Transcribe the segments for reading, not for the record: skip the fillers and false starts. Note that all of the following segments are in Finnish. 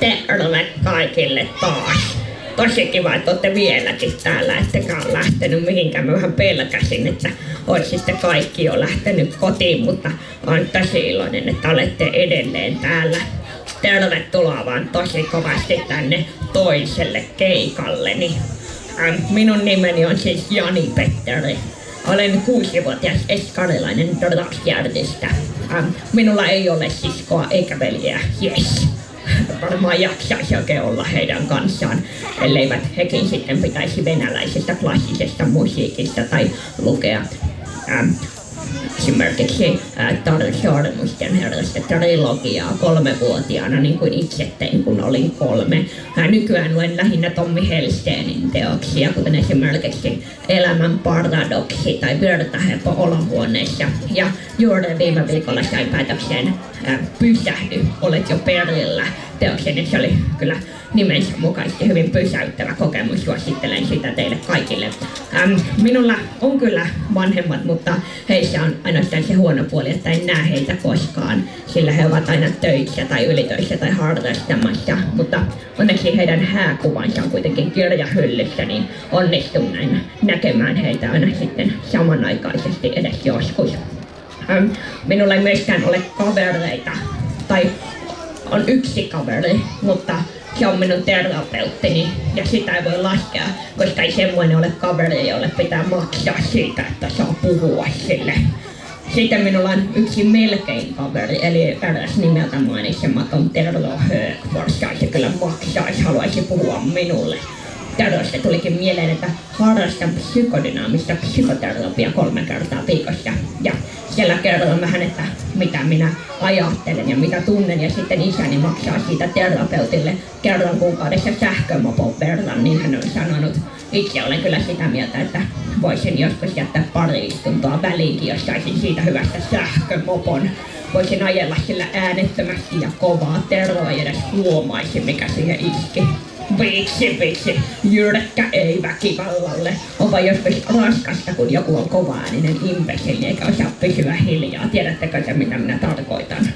Terve kaikille taas. Tosi kiva, että olette vieläkin täällä, ettekä ole lähtenyt mihinkään. Mä vähän pelkäsin, että olisitte kaikki jo lähtenyt kotiin, mutta olen tosi iloinen, että olette edelleen täällä. Tervetuloa vaan tosi kovasti tänne toiselle keikalleni. Minun nimeni on siis Jani Petteri. Olen 6-vuotias eskarilainen rockjärjistä. Minulla ei ole siskoa eikä veljeä. Yes. Varmaan jaksaisi oikein olla heidän kanssaan, elleivät hekin sitten pitäisi venäläisestä klassisesta musiikista tai lukea esimerkiksi Sormusten herrasta trilogiaa 3-vuotiaana, niin kuin itse tein, kun olin 3. Nykyään luen lähinnä Tommi Hellstenin teoksia, kuten esimerkiksi Elämän paradoksi tai Virtahepo Olohuoneessa. Ja juuri viime viikolla sain päätökseen Pysähdy, olet jo perillä teoksen. Se oli kyllä nimensä mukaisesti hyvin pysäyttävä kokemus. Suosittelen sitä teille kaikille. Minulla on kyllä vanhemmat, mutta heissä on ainoastaan se huono puoli, että en näe heitä koskaan, sillä he ovat aina töissä tai ylitöissä tai harrastamassa. Mutta onneksi heidän hääkuvansa on kuitenkin kirjahyllyssä, niin onnistun näin näkemään heitä aina sitten samanaikaisesti edes joskus. Minulla ei myöskään ole kavereita, tai on yksi kaveri, mutta se on minun terapeuttini ja sitä ei voi laskea, koska ei semmoinen ole kaveri, jolle pitää maksaa siitä, että saa puhua sille. Sitten minulla on yksi melkein kaveri, eli eräs nimeltä mainitsematon Terlo Högfors, se kyllä maksaisi, haluaisi puhua minulle. Terrosta tulikin mieleen, että harrastan psykodynaamista psykoterapiaa 3 kertaa viikossa. Ja siellä kerron vähän, että mitä minä ajattelen ja mitä tunnen, ja sitten isäni maksaa siitä terapeutille kerran kuukaudessa sähkömopon verran, niin hän on sanonut. Itse olen kyllä sitä mieltä, että voisin joskus jättää pari istuntoa väliinkin, jos saisin siitä hyvästä sähkömopon. Voisin ajella sillä äänettömästi ja kovaa, Terro ei edes huomaisi, mikä siihen iski. Vitsi, jyrkkä ei väkivallalle. Onpa joskus raskasta, kun joku on kovaääninen imbesili eikä osaa pysyä hiljaa. Tiedättekö te, mitä minä tarkoitan?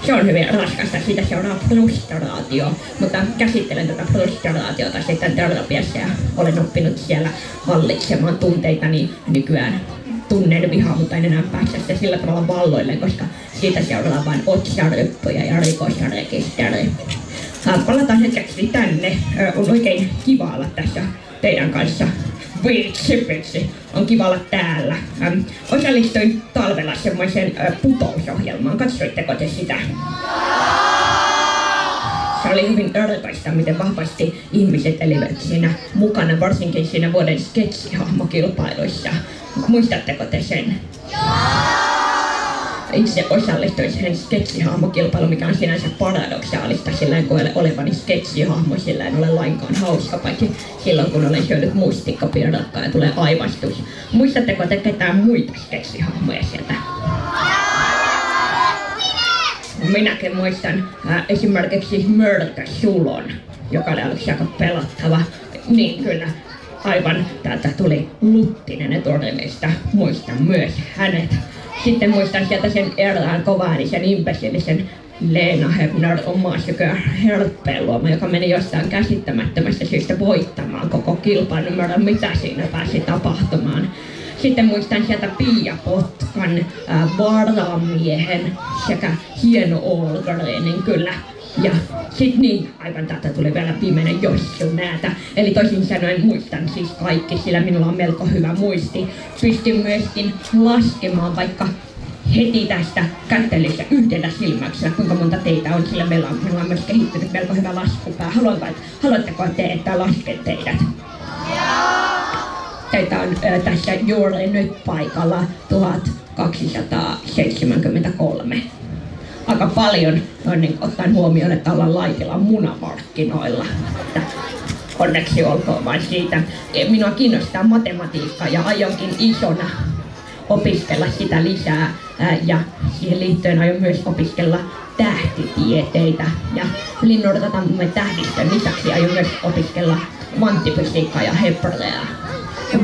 Se on hyvin raskasta, siitä seuraa frustraatio, mutta käsittelen tätä frustraatiota sitten terapiassa ja olen oppinut siellä hallitsemaan tunteitani nykyään. Tunnen vihaa, mutta en enää pääse sitä sillä tavalla valloilleen, koska siitä seuraa vain otsaryppyjä ja rikosrekisteri. Palataan hetkeksi tänne. On oikein kiva olla tässä teidän kanssa. Vitsi. On kiva olla täällä. Osallistuin talvella semmoiseen putousohjelmaan. Katsoitteko te sitä? Se oli hyvin erikoista, miten vahvasti ihmiset elivät siinä mukana, varsinkin siinä vuoden sketsihahmokilpailuissa. Muistatteko te sen? Itse osallistuin siihen sketsihahmokilpailuun, mikä on sinänsä paradoksaalista, sillä en koe olevani sketsihahmo, sillä en ole lainkaan hauska, paitsi silloin kun olen syönyt mustikkapiirakkaa ja tulee aivastus. Muistatteko te ketään muita sketsihahmoja sieltä? Minäkin muistan esimerkiksi Mörkö Sulon, joka oli aluksi aika pelottava. Niin kyllä, aivan täältä tuli Luttinen eturivistä, muistan myös hänet. Sitten muistan sieltä sen erään kovaäänisen imbesillisen Leena Hebner omaa sekä Herppeen luoma, joka meni jostain käsittämättömästä syystä voittamaan koko kilpailun. Ymmärrän, mitä siinä pääsi tapahtumaan. Sitten muistan sieltä Pia Potkan, Varamiehen sekä Hieno Olgrenin kyllä. Ja sit niin, aivan täältä tuli vielä viimeinen Jossu Näätä. Eli toisin sanoen muistan siis kaikki, sillä minulla on melko hyvä muisti. Pystyn myöskin laskemaan vaikka heti tästä kättelyssä yhdellä silmäyksellä, kuinka monta teitä on, sillä meillä on myös kehittynyt melko hyvä laskupää. Haluatteko te, että lasken teidät? Teitä on tässä juuri nyt paikalla 1273. Aika paljon, niin ottaen huomioon, että ollaan Laitilan munamarkkinoilla. Onneksi olkoon vain siitä. Minua kiinnostaa matematiikka ja aionkin isona opiskella sitä lisää. Ja siihen liittyen aion myös opiskella tähtitieteitä. Ja linnunratatamme tähdistön lisäksi aion myös opiskella kvanttifysiikkaa ja hebreaa.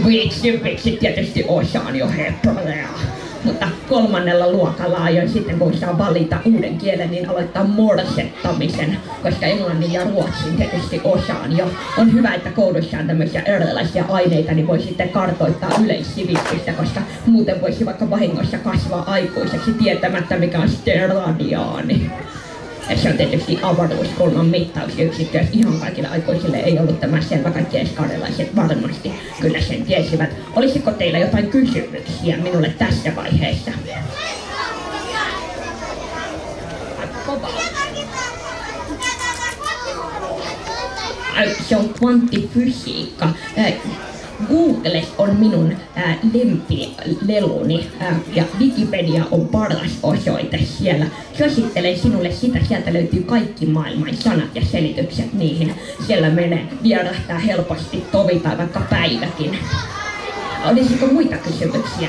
Vitsi, tietysti osaan jo hebreaa. Mutta 3. luokalla aion sitten, kun saa valita uuden kielen, niin aloittaa morsettamisen, koska englannin ja ruotsin tietysti osaan jo. On hyvä, että koulussa on tämmöisiä erilaisia aineita, niin voi sitten kartoittaa yleissivistystä, koska muuten voisi vaikka vahingossa kasvaa aikuiseksi tietämättä, mikä on steradiaani. Ja se on tietysti avaruuskulman mittausyksikkö. Ihan kaikille aikuisille ei ollut tämä selvä, kaikki eskarilaiset varmasti kyllä sen tiesivät. Olisiko teillä jotain kysymyksiä minulle tässä vaiheessa? Se on kvanttifysiikka. Google on minun lempileluni ja Wikipedia on paras osoite siellä. Suosittelen sinulle sitä, sieltä löytyy kaikki maailman sanat ja selitykset niihin. Siellä menee vierähtää helposti tovi tai vaikka päiväkin. Olisiko muita kysymyksiä?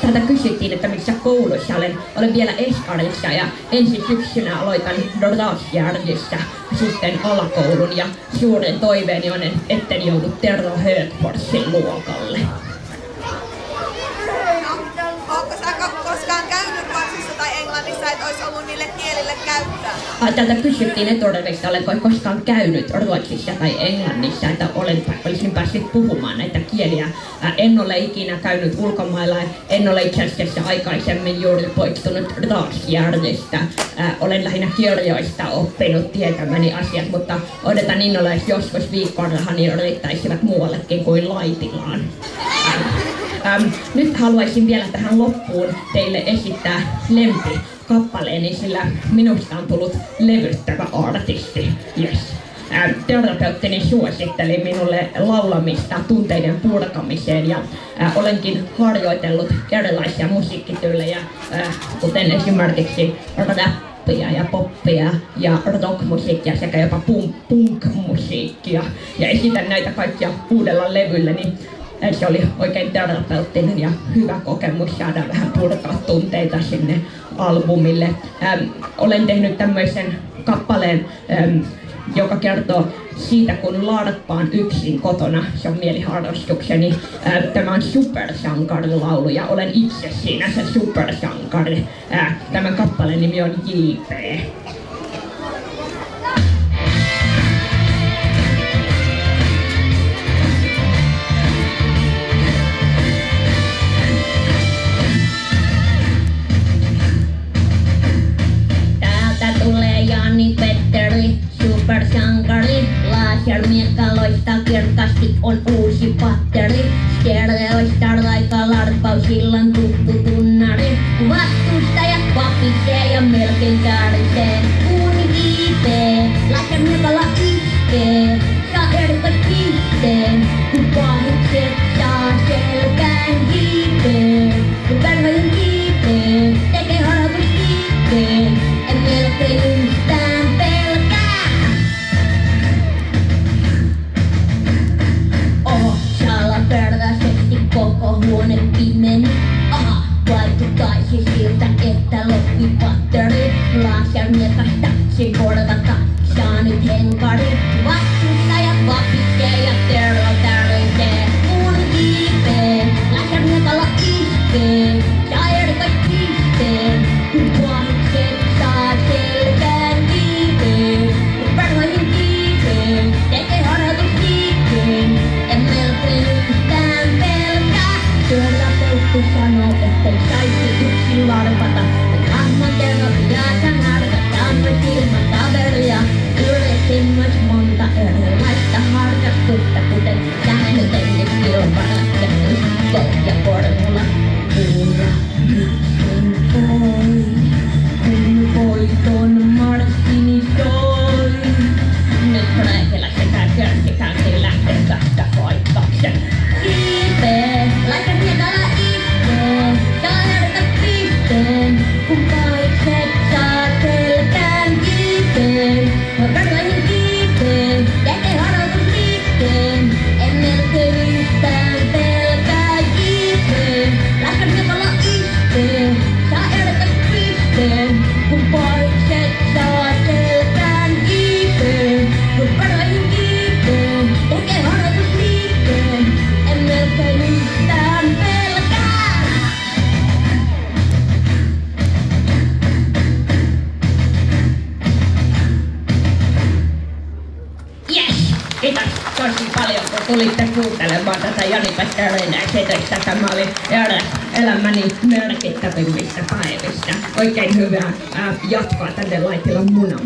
Tätä kysyttiin, että missä koulussa olen vielä eskarissa ja ensi syksynä aloitan Drasjärvissä sitten alakoulun ja suuren toiveeni on, etten joudu Terro Högforsin luokalle. Ootko sä koskaan käynyt Ruotsissa tai Englannissa, että olisi ollut niille kielille käyttöä? Tältä kysyttiin eturivistä, olenko koskaan käynyt Ruotsissa tai Englannissa, että olisin päässyt puhumaan näitä kieliä. En ole ikinä käynyt ulkomailla, en ole itse asiassa aikaisemmin juuri poistunut Drasjärvistä. Olen lähinnä kirjoista oppinut tietämäni asiat, mutta odotan innolla, että joskus viikkorahani riittäisivät muuallekin kuin Laitilaan. Nyt haluaisin vielä tähän loppuun teille esittää lempikappaleeni, sillä minusta on tullut levyttävä artisti. Yes. Terapeuttini suositteli minulle laulamista tunteiden purkamiseen ja olenkin harjoitellut erilaisia musiikkityylejä, kuten esimerkiksi rappia ja poppia ja rockmusiikkia sekä jopa punk-musiikkia. Ja esitän näitä kaikkia uudella levyllä, niin se oli oikein terapeuttinen ja hyvä kokemus saada vähän purkaa tunteita sinne albumille. Olen tehnyt tämmöisen kappaleen, joka kertoo siitä, kun larppaan yksin kotona. Se on mieliharrastukseni. Tämä on supersankarilaulu ja olen itse siinä se supersankari. Tämän kappaleen nimi on J.P. Petteri, supersankari, lasermiekaloista kirkasti on uusi patteri. Stereoista raika larppaus illan tuttu tunnari. Vastustaja vapisee ja melkein käärisee. Uuni viipee, lasermiekalla iskee. Saa erikois pisteen, kun pahikset saa selkään hiipee. Kun perhojen kiipee, tekee harjoituskiippeen. En melkein yhtään pelkää. Oho, salaperäisesti koko huone pimeni. Aha, vaikuttaisi siltä, että loppi patteri. Lasermiekasta sen korvata saa nyt henkari. Vastustaja vapisee ja terro tärisee. Mun viipee, lasermiekalla iskee. Saa erikois pisteen, kun pahikset saa selkään viipeen. Kun perhoihin kiipeen, tekee harjoituskiikkeen. En melkein yhtään pelkää. Terapeutti sanoo, ettei saisi yksin larpata. En hahmon terapiaata narkataan myös ilman kaveria. Yritin myös monta erilaista harrastusta, kuten sähkötennis, kilparatkenus, golf ja formula. Kuura, yksin kun voiton marssini soi. Nyt rääkellä sekä kärsikääntiin lähtee tästä voittoksen. Kiipee, laita miekalla iskee, saa herkat pisteen, kun pahikset saa selkään kiipeen. Perhoihin kiipeen, tekee harjoitusliikkeen, en melkein yhtään pelkää kiipeen. Laita miekalla iskee. Kiitos tosi paljon, kun tulitte kuuntelemaan tätä Jani-Petteröiden esitystä. Tämä oli elämäni merkittävimmistä päivistä. Oikein hyvää jatkoa tänne Laitilan Munamar.